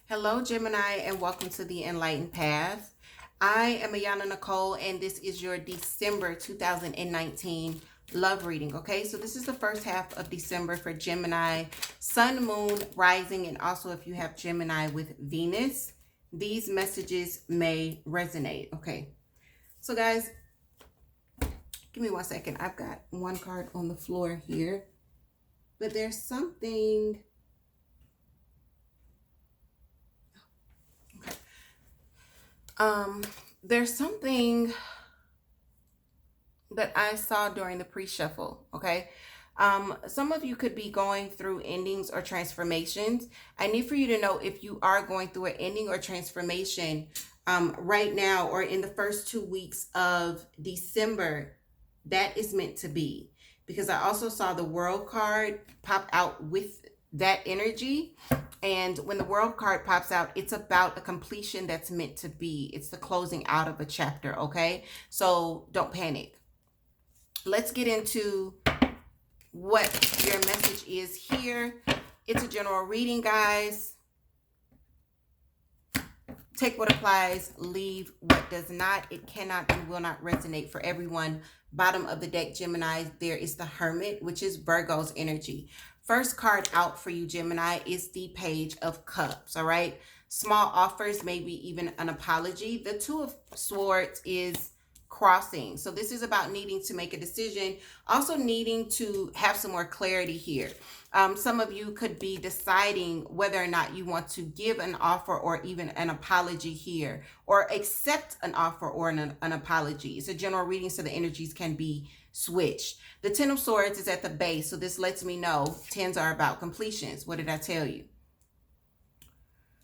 Hello, Gemini, and welcome to the Enlightened Path. I am Ayana Nicole, and this is your December 2019 love reading. Okay, so this is the first half of December for Gemini, Sun, Moon, Rising, and also if you have Gemini with Venus, these messages may resonate. Okay, so guys, give me 1 second. I've got one card on the floor here, but there's something. There's something that I saw during the pre-shuffle, okay? Some of you could be going through endings or transformations. I need for you to know if you are going through an ending or transformation right now or in the first 2 weeks of December, that is meant to be. Because I also saw the World card pop out with that energy. And when the World card pops out, it's about a completion that's meant to be. It's the closing out of a chapter, okay? So don't panic. Let's get into what your message is here. It's a general reading, guys. Take what applies, leave what does not. It cannot and will not resonate for everyone. Bottom of the deck, Gemini, there is the Hermit, which is Virgo's energy. First card out for you, Gemini, is the Page of Cups, all right? Small offers, maybe even an apology. The Two of Swords is crossing. So this is about needing to make a decision, also needing to have some more clarity here. Some of you could be deciding whether or not you want to give an offer or even an apology here, or accept an offer or an apology. It's a general reading, so the energies can be switched. The Ten of Swords is at the base, so this lets me know tens are about completions. What did I tell you?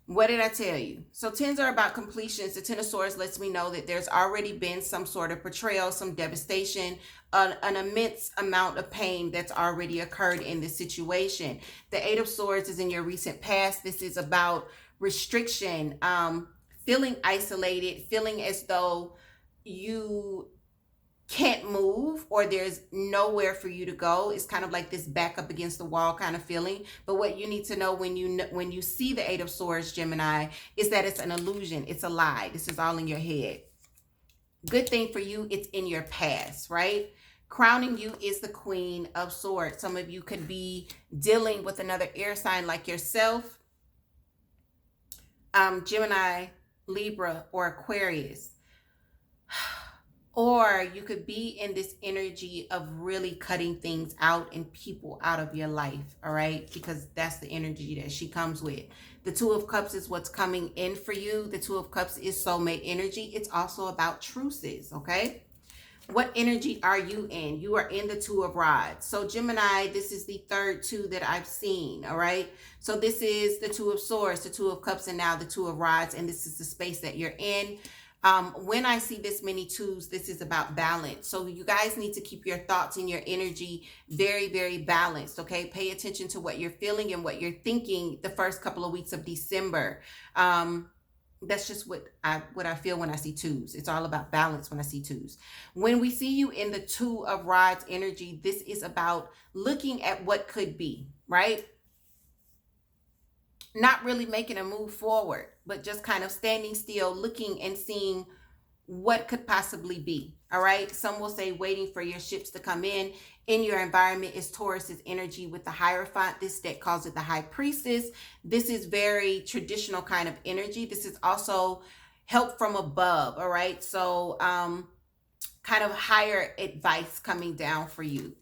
What did I tell you? So tens are about completions. The Ten of Swords lets me know that there's already been some sort of betrayal, some devastation, an immense amount of pain that's already occurred in this situation. The Eight of Swords is in your recent past. This is about restriction, feeling isolated, feeling as though you can't move or there's nowhere for you to go. It's kind of like this back up against the wall kind of feeling. But what you need to know when you see the Eight of Swords, Gemini, is that it's an illusion. It's a lie. This is all in your head. Good thing for you, it's in your past, right? Crowning you is the Queen of Swords. Some of you could be dealing with another air sign like yourself, Gemini, Libra, or Aquarius. Or you could be in this energy of really cutting things out and people out of your life, all right? Because that's the energy that she comes with. The Two of Cups is what's coming in for you. The Two of Cups is soulmate energy. It's also about truces, okay? What energy are you in? You are in the Two of Rods. So Gemini, this is the third two that I've seen, all right? So this is the Two of Swords, the Two of Cups, and now the Two of Rods, and this is the space that you're in. When I see this many twos, this is about balance. So you guys need to keep your thoughts and your energy very, very balanced, okay? Pay attention to what you're feeling and what you're thinking the first couple of weeks of December. That's just what I feel when I see twos. It's all about balance when I see twos. When we see you in the Two of Rods energy, this is about looking at what could be, right? Not really making a move forward, but just kind of standing still, looking and seeing what could possibly be. All right. Some will say waiting for your ships to come in. In your environment is Taurus's energy with the Hierophant. This deck calls it the High Priestess. This is very traditional kind of energy. This is also help from above. All right. So kind of higher advice coming down for you.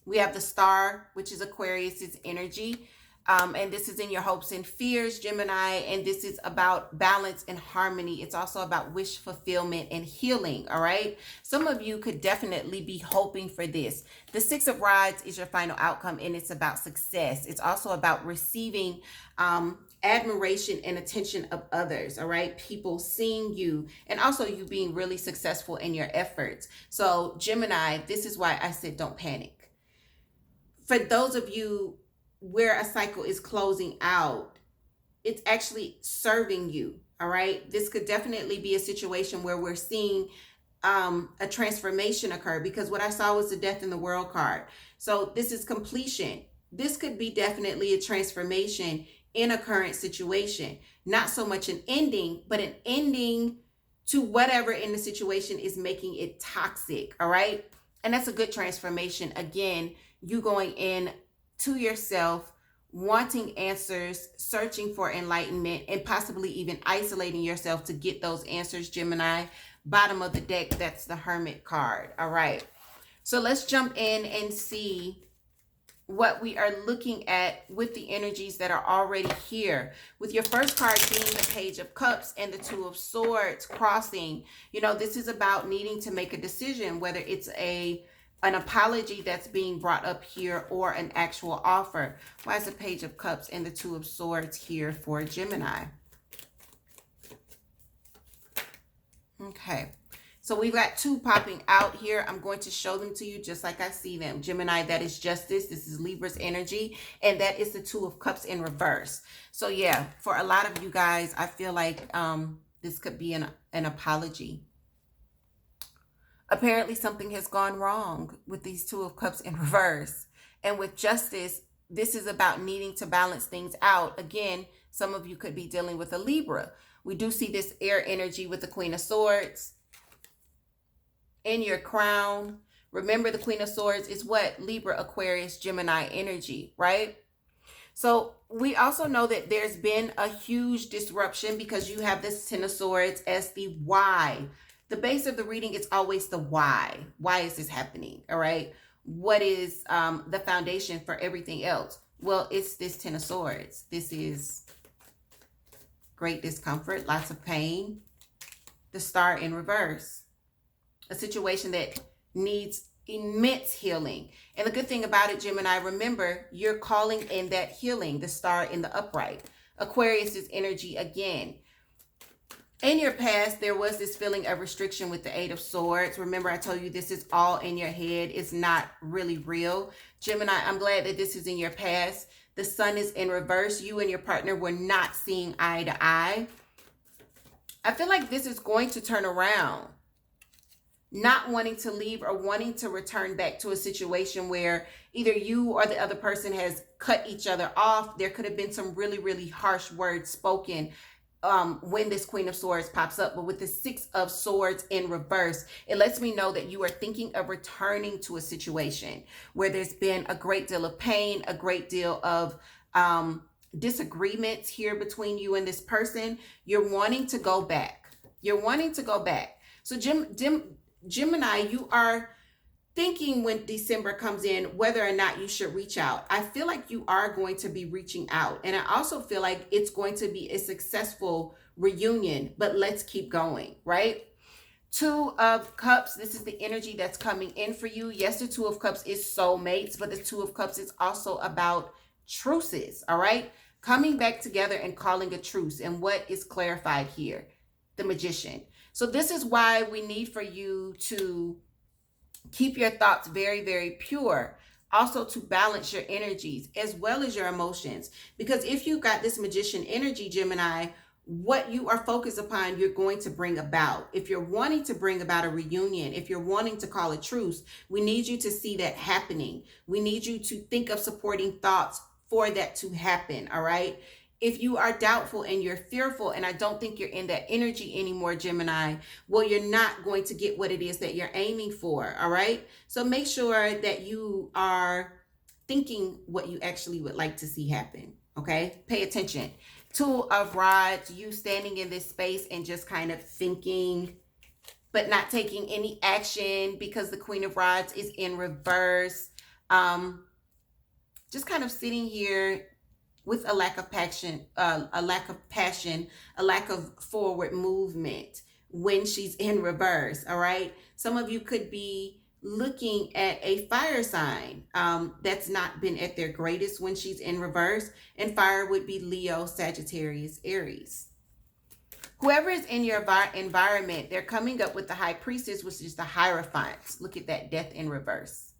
We have the Star, which is Aquarius's energy. And this is in your hopes and fears, Gemini, and this is about balance and harmony. It's also about wish fulfillment and healing, all right? Some of you could definitely be hoping for this. The Six of Rods is your final outcome, and it's about success. It's also about receiving admiration and attention of others, all right? People seeing you, and also you being really successful in your efforts. So, Gemini, this is why I said don't panic. For those of you where a cycle is closing out, it's actually serving you, all right? This could definitely be a situation where we're seeing a transformation occur, because what I saw was the Death in the World card. So this is completion. This could be definitely a transformation in a current situation. Not so much an ending, but an ending to whatever in the situation is making it toxic. All right. And that's a good transformation. Again, you going in to yourself, wanting answers, searching for enlightenment, and possibly even isolating yourself to get those answers, Gemini. Bottom of the deck, that's the Hermit card. All right. So let's jump in and see what we are looking at with the energies that are already here. With your first card being the Page of Cups and the Two of Swords crossing. You know, this is about needing to make a decision, whether it's an apology that's being brought up here or an actual offer. Why is the Page of Cups and the Two of Swords here for Gemini? Okay. So we've got two popping out here. I'm going to show them to you just like I see them. Gemini, that is Justice. This is Libra's energy. And that is the Two of Cups in reverse. So yeah, for a lot of you guys, I feel like this could be an apology. Apparently something has gone wrong with these Two of Cups in reverse. And with Justice, this is about needing to balance things out. Again, some of you could be dealing with a Libra. We do see this air energy with the Queen of Swords in your crown. Remember, the Queen of Swords is what? Libra, Aquarius, Gemini energy, right? So we also know that there's been a huge disruption because you have this Ten of Swords as the why. The base of the reading is always the why. Why is this happening? All right. What is the foundation for everything else? Well, it's this Ten of Swords. This is great discomfort, lots of pain. The Star in reverse. A situation that needs immense healing. And the good thing about it, Gemini, remember, you're calling in that healing, the Star in the upright. Aquarius is energy again. In your past, there was this feeling of restriction with the Eight of Swords. Remember, I told you this is all in your head. It's not really real. Gemini, I'm glad that this is in your past. The Sun is in reverse. You and your partner were not seeing eye to eye. I feel like this is going to turn around. Not wanting to leave or wanting to return back to a situation where either you or the other person has cut each other off. There could have been some really, really harsh words spoken when this Queen of Swords pops up. But with the Six of Swords in reverse, it lets me know that you are thinking of returning to a situation where there's been a great deal of pain, a great deal of disagreements here between you and this person. You're wanting to go back. You're wanting to go back. So Gemini, you are thinking when December comes in, whether or not you should reach out. I feel like you are going to be reaching out. And I also feel like it's going to be a successful reunion, but let's keep going, right? Two of Cups, this is the energy that's coming in for you. Yes, the Two of Cups is soulmates, but the Two of Cups is also about truces, all right? Coming back together and calling a truce. And what is clarified here? The Magician. So this is why we need for you to keep your thoughts very, very pure. Also to balance your energies as well as your emotions. Because if you got this Magician energy, Gemini, what you are focused upon, you're going to bring about. If you're wanting to bring about a reunion, if you're wanting to call a truce, we need you to see that happening. We need you to think of supporting thoughts for that to happen, all right? If you are doubtful and you're fearful, and I don't think you're in that energy anymore, Gemini, well, you're not going to get what it is that you're aiming for, all right? So make sure that you are thinking what you actually would like to see happen, okay? Pay attention. Two of Rods, you standing in this space and just kind of thinking, but not taking any action because the Queen of Rods is in reverse. Just kind of sitting here with a lack of passion, a lack of forward movement when she's in reverse, all right? Some of you could be looking at a fire sign that's not been at their greatest when she's in reverse, and fire would be Leo, Sagittarius, Aries. Whoever is in your environment, they're coming up with the High Priestess, which is the Hierophant. Look at that, Death in reverse.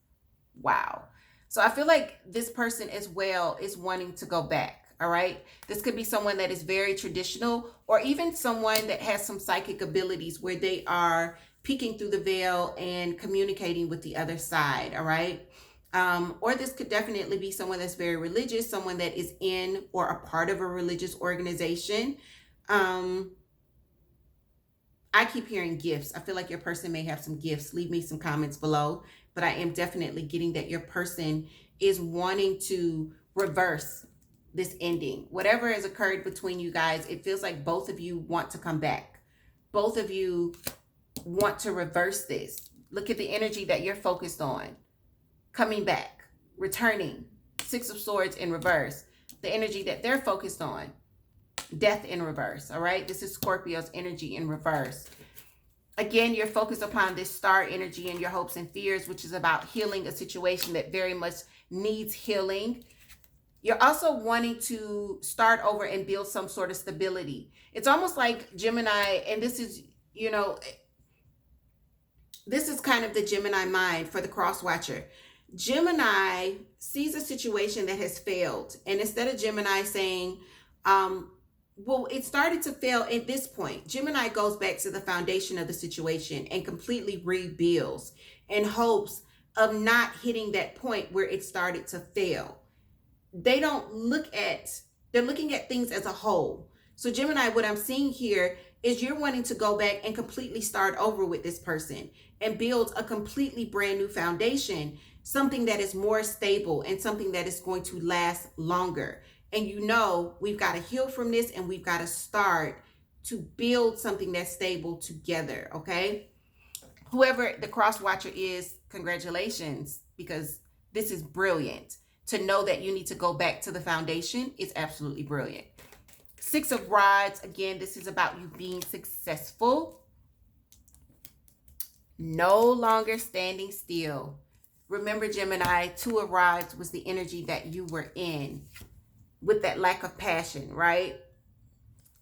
Wow. So I feel like this person as well is wanting to go back, all right? This could be someone that is very traditional, or even someone that has some psychic abilities where they are peeking through the veil and communicating with the other side, all right? Or this could definitely be someone that's very religious, someone that is in or a part of a religious organization. I keep hearing gifts. I feel like your person may have some gifts. Leave me some comments below. But I am definitely getting that your person is wanting to reverse this ending. Whatever has occurred between you guys, it feels like both of you want to come back. Both of you want to reverse this. Look at the energy that you're focused on. Coming back, returning. Six of Swords in reverse. The energy that they're focused on. Death in reverse. All right. This is Scorpio's energy in reverse. Again, you're focused upon this star energy and your hopes and fears, which is about healing a situation that very much needs healing. You're also wanting to start over and build some sort of stability. It's almost like Gemini, and this is, you know, this is kind of the Gemini mind for the cross watcher. Gemini sees a situation that has failed, and instead of Gemini saying, well, it started to fail at this point, Gemini goes back to the foundation of the situation and completely rebuilds in hopes of not hitting that point where it started to fail. They don't look at, they're looking at things as a whole. So Gemini, what I'm seeing here is you're wanting to go back and completely start over with this person and build a completely brand new foundation, something that is more stable and something that is going to last longer. And you know, we've got to heal from this and we've got to start to build something that's stable together, okay? Whoever the cross watcher is, congratulations, because this is brilliant. To know that you need to go back to the foundation is absolutely brilliant. Six of Rods, again, this is about you being successful. No longer standing still. Remember, Gemini, Two of Rods was the energy that you were in with that lack of passion, right?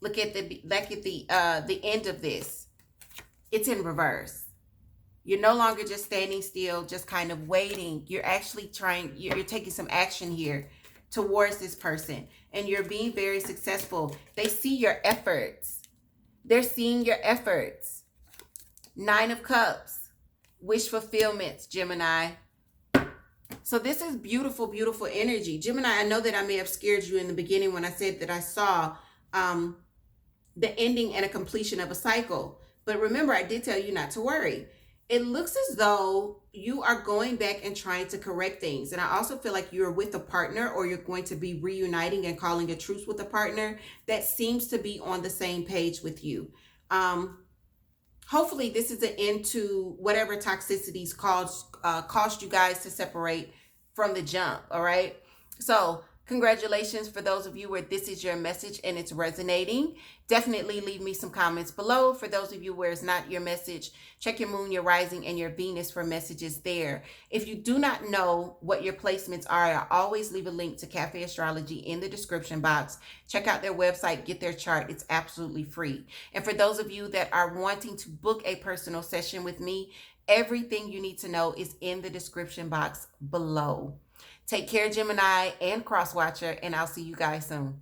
Look at the end of this. It's in reverse. You're no longer just standing still, just kind of waiting. You're actually trying, you're taking some action here towards this person, and you're being very successful. They see your efforts. They're seeing your efforts. Nine of Cups, wish fulfillments, Gemini. So this is beautiful, beautiful energy. Gemini, I know that I may have scared you in the beginning when I said that I saw the ending and a completion of a cycle. But remember, I did tell you not to worry. It looks as though you are going back and trying to correct things. And I also feel like you're with a partner, or you're going to be reuniting and calling a truce with a partner that seems to be on the same page with you. Hopefully this is an end to whatever toxicities caused you guys to separate from the jump, all right? So congratulations for those of you where this is your message and it's resonating. Definitely leave me some comments below. For those of you where it's not your message, check your moon, your rising, and your Venus for messages there. If you do not know what your placements are, I always leave a link to Café Astrology in the description box. Check out their website, get their chart. It's absolutely free. And for those of you that are wanting to book a personal session with me, everything you need to know is in the description box below. Take care, Gemini and Crosswatcher, and I'll see you guys soon.